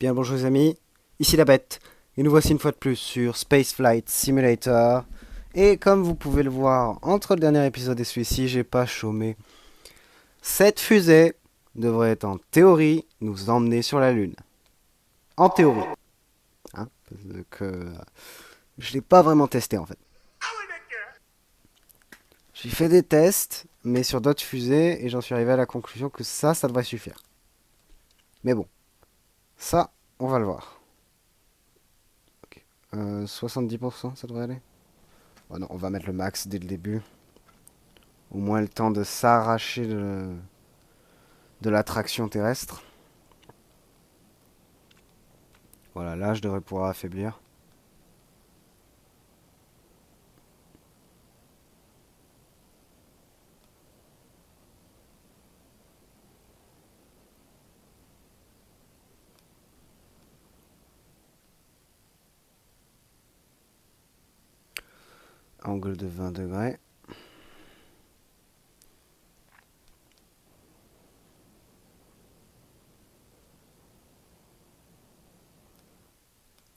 Bien bonjour les amis, ici la bête, et nous voici une fois de plus sur Space Flight Simulator. Et comme vous pouvez le voir, entre le dernier épisode et celui-ci, j'ai pas chômé. Cette fusée devrait en théorie nous emmener sur la Lune. En théorie. Hein, parce que je l'ai pas vraiment testé en fait. J'ai fait des tests, mais sur d'autres fusées, et j'en suis arrivé à la conclusion que ça devrait suffire. Mais bon, ça, on va le voir. Ok. 70%, ça devrait aller. Oh non, on va mettre le max dès le début. Au moins le temps de s'arracher de l'attraction terrestre. Voilà, là je devrais pouvoir affaiblir. Angle de 20 degrés.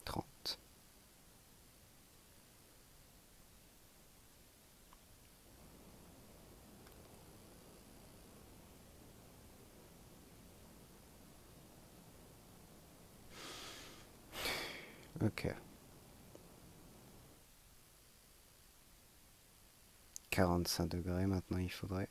Trente. Ok. 45 degrés maintenant il faudrait.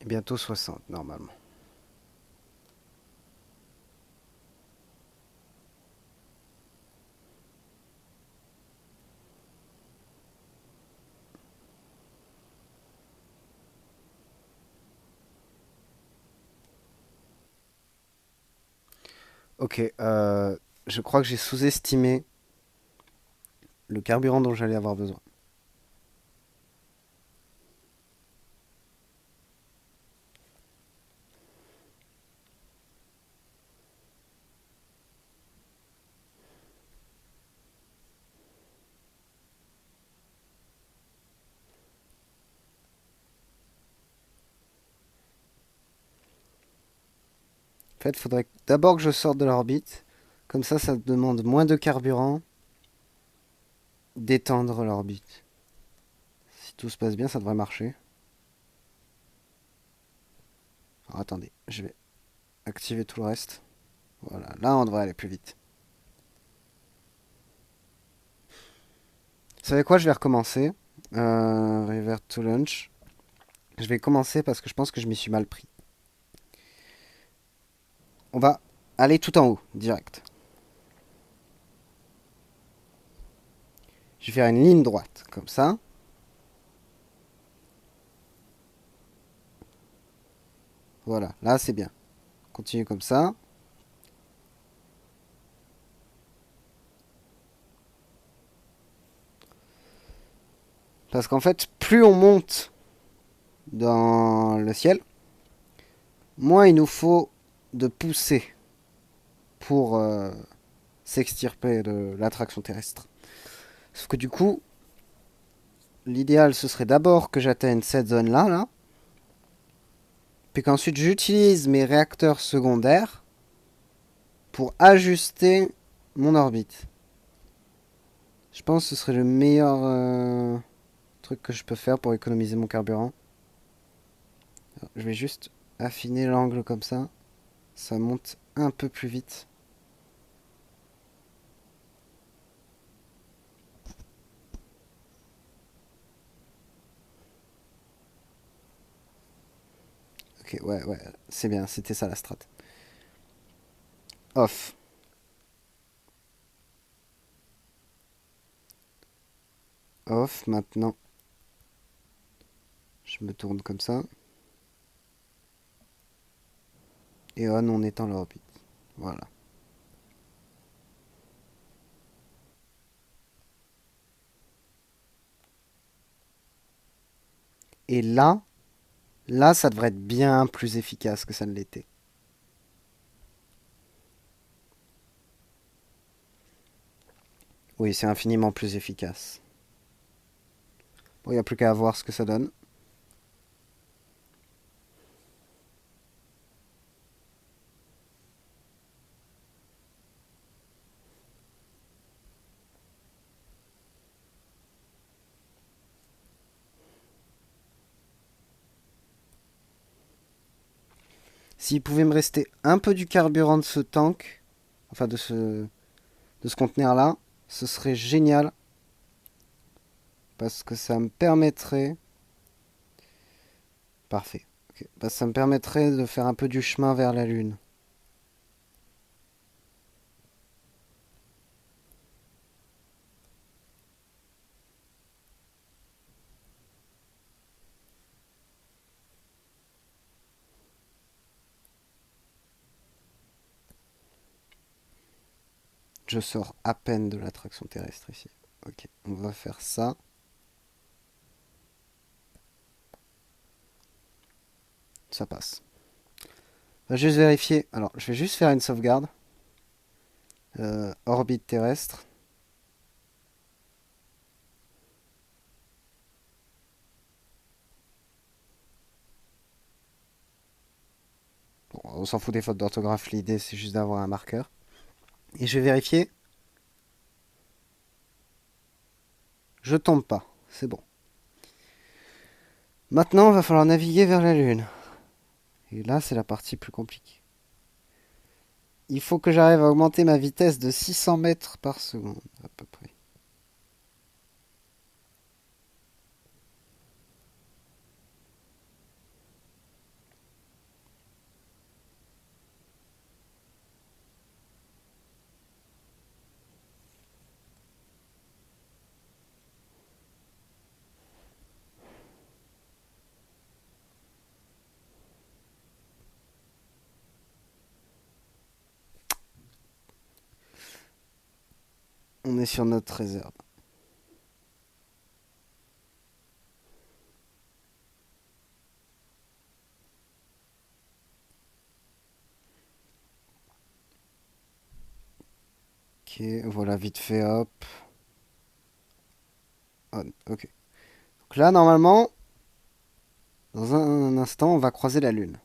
Et bientôt 60 normalement. Ok, je crois que j'ai sous-estimé le carburant dont j'allais avoir besoin. En fait, il faudrait d'abord que je sorte de l'orbite. Comme ça demande moins de carburant d'étendre l'orbite. Si tout se passe bien, ça devrait marcher. Alors, attendez, je vais activer tout le reste. Voilà, là on devrait aller plus vite. Vous savez quoi, je vais recommencer. Revert to launch. Je vais commencer parce que je pense que je m'y suis mal pris. On va aller tout en haut, direct. Je vais faire une ligne droite, comme ça. Voilà, là c'est bien. Continue comme ça. Parce qu'en fait, plus on monte dans le ciel, moins il nous faut de pousser pour s'extirper de l'attraction terrestre. Sauf que du coup, l'idéal ce serait d'abord que j'atteigne cette zone-là, là, puis qu'ensuite j'utilise mes réacteurs secondaires pour ajuster mon orbite. Je pense que ce serait le meilleur truc que je peux faire pour économiser mon carburant. Alors, je vais juste affiner l'angle comme ça. Ça monte un peu plus vite. Ok, ouais, c'est bien, c'était ça la strat. Off. Off, maintenant. Je me tourne comme ça. Et on étend l'orbite. Voilà. Et là, ça devrait être bien plus efficace que ça ne l'était. Oui, c'est infiniment plus efficace. Bon, il n'y a plus qu'à voir ce que ça donne. S'il pouvait me rester un peu du carburant de ce tank, enfin de ce conteneur-là, ce serait génial. Parce que ça me permettrait... Parfait. Ok. Parce que ça me permettrait de faire un peu du chemin vers la Lune. Je sors à peine de l'attraction terrestre ici. Ok, on va faire ça. Ça passe. On va juste vérifier. Alors, je vais juste faire une sauvegarde. Orbite terrestre. Bon, on s'en fout des fautes d'orthographe. L'idée, c'est juste d'avoir un marqueur. Et je vais vérifier. Je tombe pas. C'est bon. Maintenant, il va falloir naviguer vers la Lune. Et là, c'est la partie plus compliquée. Il faut que j'arrive à augmenter ma vitesse de 600 mètres par seconde, à peu près. On est sur notre réserve. Ok, voilà, vite fait, hop. On, ok. Donc là, normalement, dans un instant, on va croiser la Lune.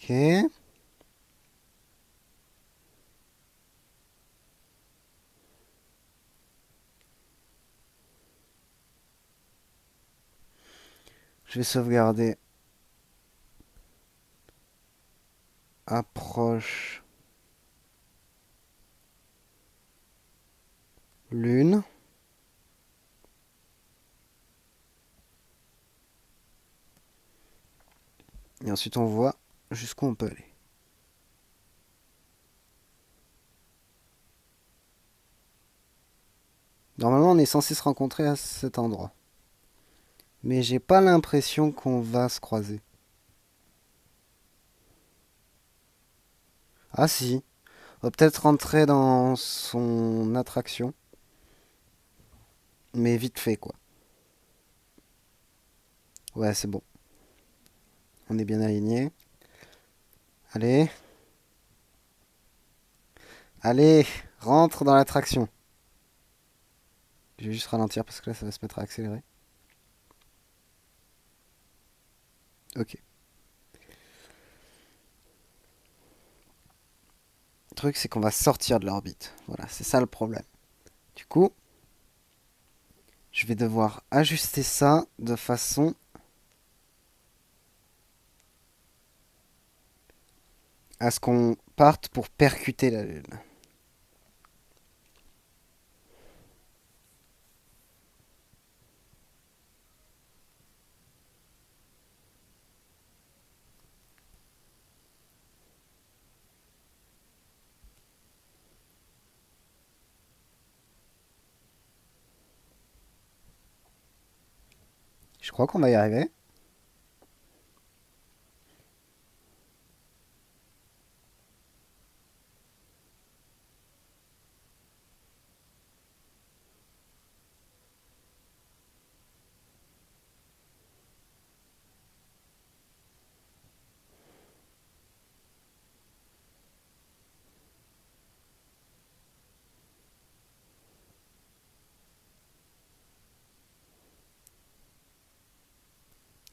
Ok. Je vais sauvegarder. Approche Lune. Et ensuite, on voit jusqu'où on peut aller. Normalement, on est censé se rencontrer à cet endroit. Mais j'ai pas l'impression qu'on va se croiser. Ah si. On va peut-être rentrer dans son attraction. Mais vite fait, quoi. Ouais, c'est bon. On est bien aligné. Allez. Allez, rentre dans l'attraction. Je vais juste ralentir parce que là, ça va se mettre à accélérer. Ok. Le truc, c'est qu'on va sortir de l'orbite. Voilà, c'est ça le problème. Du coup, je vais devoir ajuster ça de façon à ce qu'on parte pour percuter la Lune. Je crois qu'on va y arriver.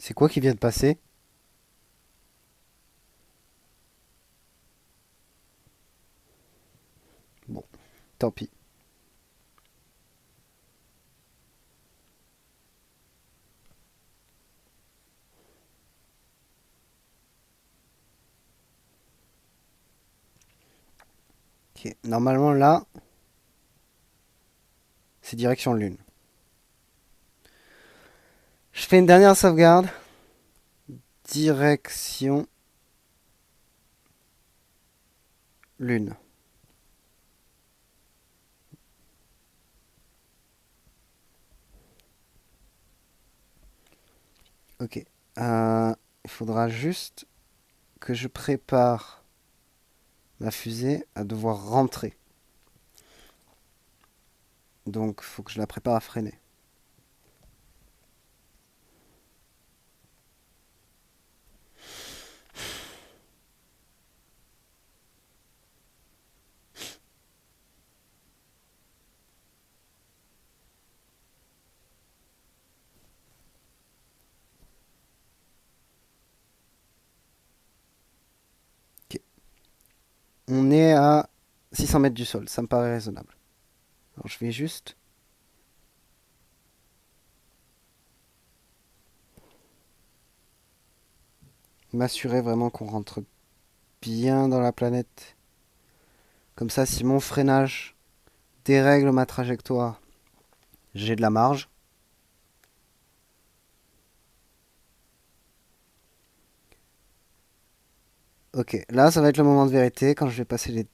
C'est quoi qui vient de passer? Bon, tant pis. Ok, normalement là, c'est direction lune. Je fais une dernière sauvegarde. Direction lune. Ok. Il faudra juste que je prépare ma fusée à devoir rentrer. Donc, il faut que je la prépare à freiner. Ok. On est à 600 mètres du sol. Ça me paraît raisonnable. Alors, je vais juste m'assurer vraiment qu'on rentre bien dans la planète. Comme ça, si mon freinage dérègle ma trajectoire, j'ai de la marge. Ok, là, ça va être le moment de vérité quand je vais passer les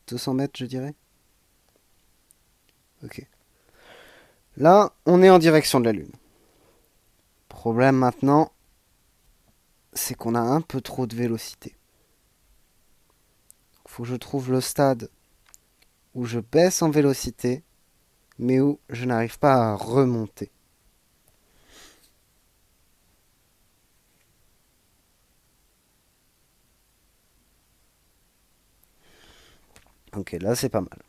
200 mètres, je dirais. Ok. Là, on est en direction de la Lune. Problème maintenant, c'est qu'on a un peu trop de vélocité. Faut que je trouve le stade où je baisse en vélocité, mais où je n'arrive pas à remonter. Ok, là c'est pas mal.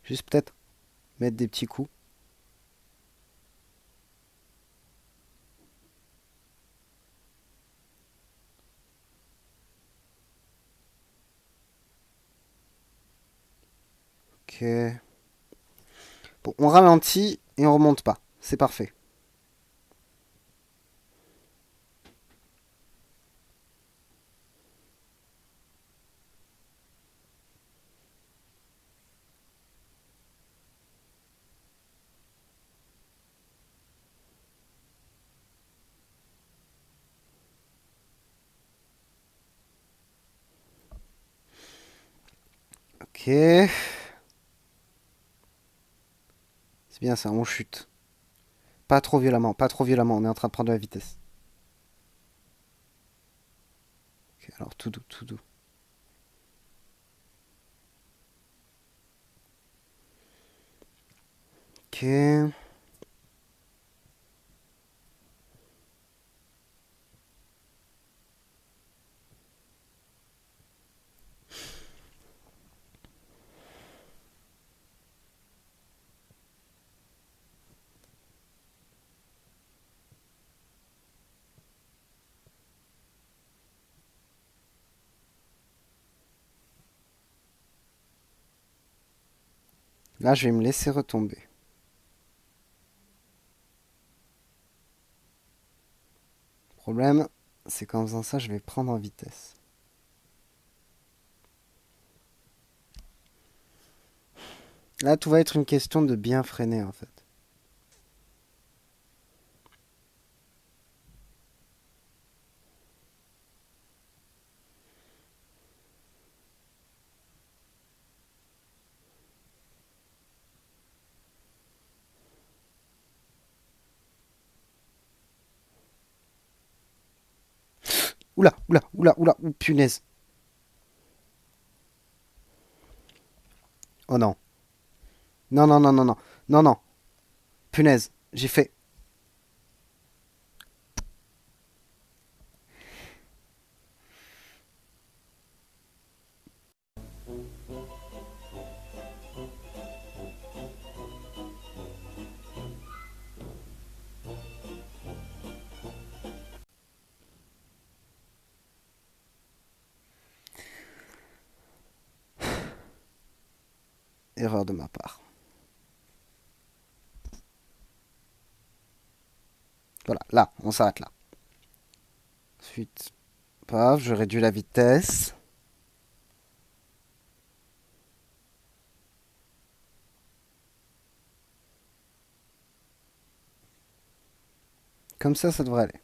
Juste peut-être mettre des petits coups. Ok. Bon, on ralentit et on remonte pas. C'est parfait. Ok. C'est bien ça, on chute. Pas trop violemment, pas trop violemment. On est en train de prendre de la vitesse. Ok, alors tout doux, tout doux. Ok. Là, je vais me laisser retomber. Le problème, c'est qu'en faisant ça, je vais prendre en vitesse. Là, tout va être une question de bien freiner en fait. Oula, oula, oula, oula, ou punaise. Oh non. Non, non, non, non, non. Non, non. Punaise. J'ai fait. Erreur de ma part. Voilà, là, on s'arrête là. Ensuite, paf, je réduis la vitesse. Comme ça devrait aller.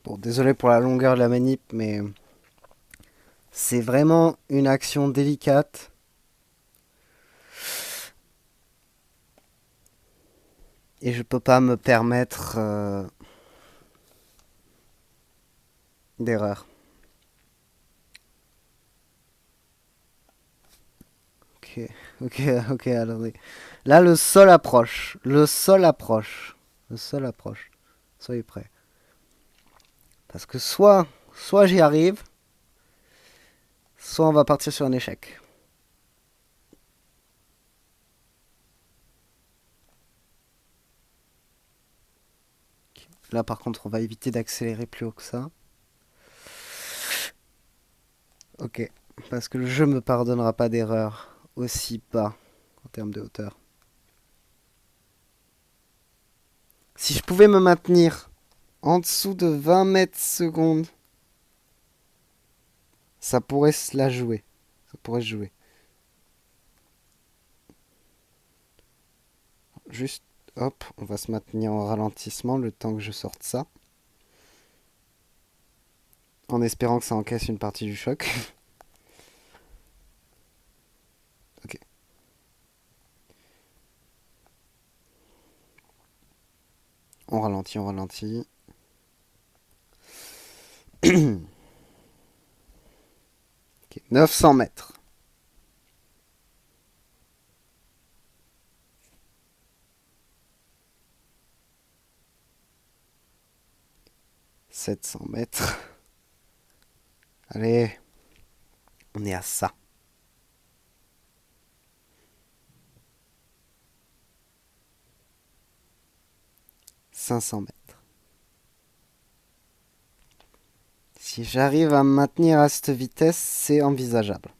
Bon, désolé pour la longueur de la manip, mais c'est vraiment une action délicate. Et je peux pas me permettre d'erreur. Ok, ok, ok, attendez. Là, le sol approche. Le sol approche. Le sol approche. Soyez prêts. Parce que soit j'y arrive, soit on va partir sur un échec. Là, par contre, on va éviter d'accélérer plus haut que ça. Ok. Parce que le jeu me pardonnera pas d'erreur aussi bas en termes de hauteur. Si je pouvais me maintenir en dessous de 20 mètres secondes, ça pourrait se la jouer. Ça pourrait se jouer. Juste, hop, on va se maintenir en ralentissement le temps que je sorte ça. En espérant que ça encaisse une partie du choc. Ok. On ralentit, on ralentit. Ok, 900 mètres. « 700 mètres. Allez, on est à ça. 500 mètres. Si j'arrive à me maintenir à cette vitesse, c'est envisageable.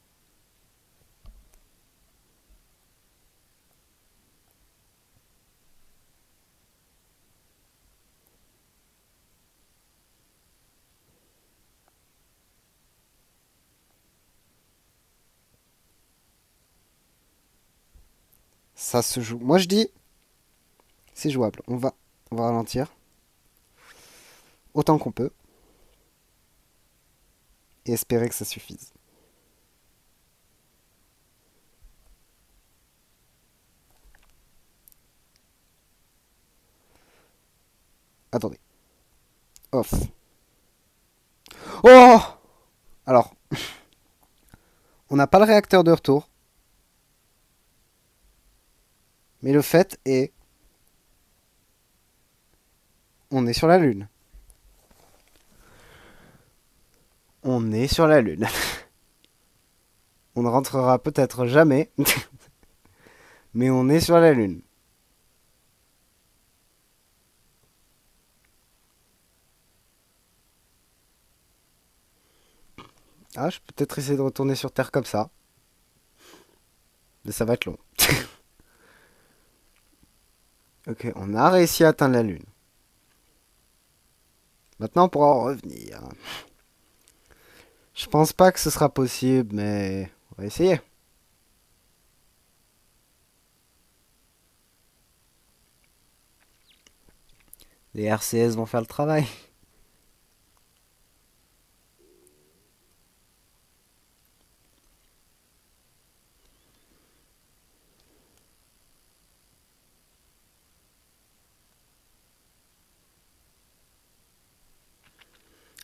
Ça se joue. Moi je dis, c'est jouable. On va ralentir autant qu'on peut et espérer que ça suffise. Attendez. Off. Oh! Alors, on n'a pas le réacteur de retour. Mais le fait est, on est sur la Lune. On est sur la Lune. On ne rentrera peut-être jamais, mais on est sur la Lune. Ah, je peux peut-être essayer de retourner sur Terre comme ça. Mais ça va être long. Ok, on a réussi à atteindre la Lune. Maintenant, on pourra en revenir. Je pense pas que ce sera possible, mais on va essayer. Les RCS vont faire le travail.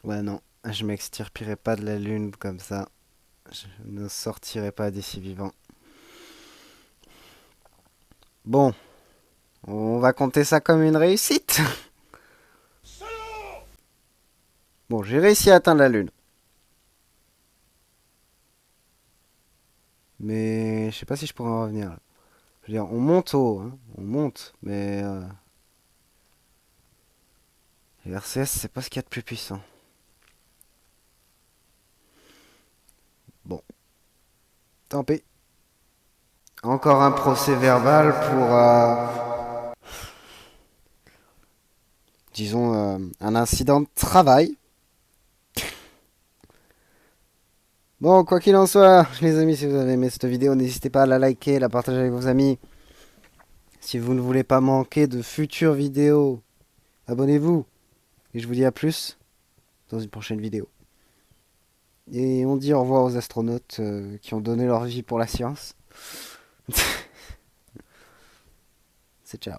Ouais, non, je m'extirperai pas de la Lune comme ça. Je ne sortirai pas d'ici vivant. Bon, on va compter ça comme une réussite. Bon, j'ai réussi à atteindre la Lune. Mais je sais pas si je pourrais en revenir là. Je veux dire, on monte haut, hein. On monte, mais les RCS, c'est pas ce qu'il y a de plus puissant. Bon, tant pis. Encore un procès verbal pour, disons, un incident de travail. Bon, quoi qu'il en soit, les amis, si vous avez aimé cette vidéo, n'hésitez pas à la liker, la partager avec vos amis. Si vous ne voulez pas manquer de futures vidéos, abonnez-vous. Et je vous dis à plus dans une prochaine vidéo. Et on dit au revoir aux astronautes qui ont donné leur vie pour la science. C'est ciao.